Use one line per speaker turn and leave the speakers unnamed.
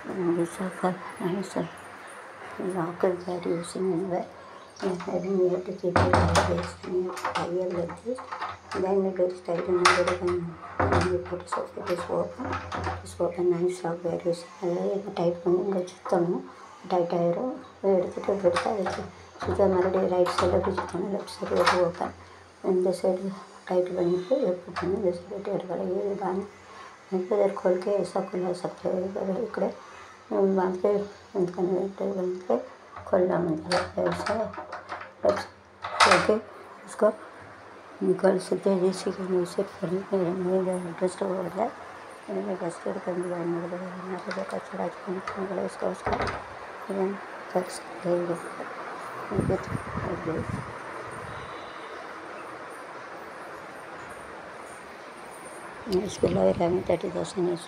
and these are for nice lockers that are using anywhere. And then we have to keep it like this and you have to tie up like this. Then it is tight and then you put so it is open. This open nice sock where is tight பண்ணி சுத்தணும். Tight ஆயிரும். எடுத்துட்டு வச்சு சுத்த மறுபடியும் right சைடில் அப்படி சுற்றணும். லெஃப்ட் சைடு ஒரு ஓப்பன். இந்த சைடு टाइट பண்ணிட்டு எப்படி பண்ணி இந்த சைடு எடுக்கலாம். ये बांध इधर खोल के ऐसा खुला सकते हो. इधर इकड़े बांध के बांध के खोलना मतलब ऐसा करके उसको निकाल सकते हैं. जैसे कि मैं सेट करने मेरे इंटरेस्ट हो रहा है. मैंने डस्टर कर दिया मेरे कचरा छोड़ने इसका उसका कर सकते हैं. इसके अलावा 30,000 is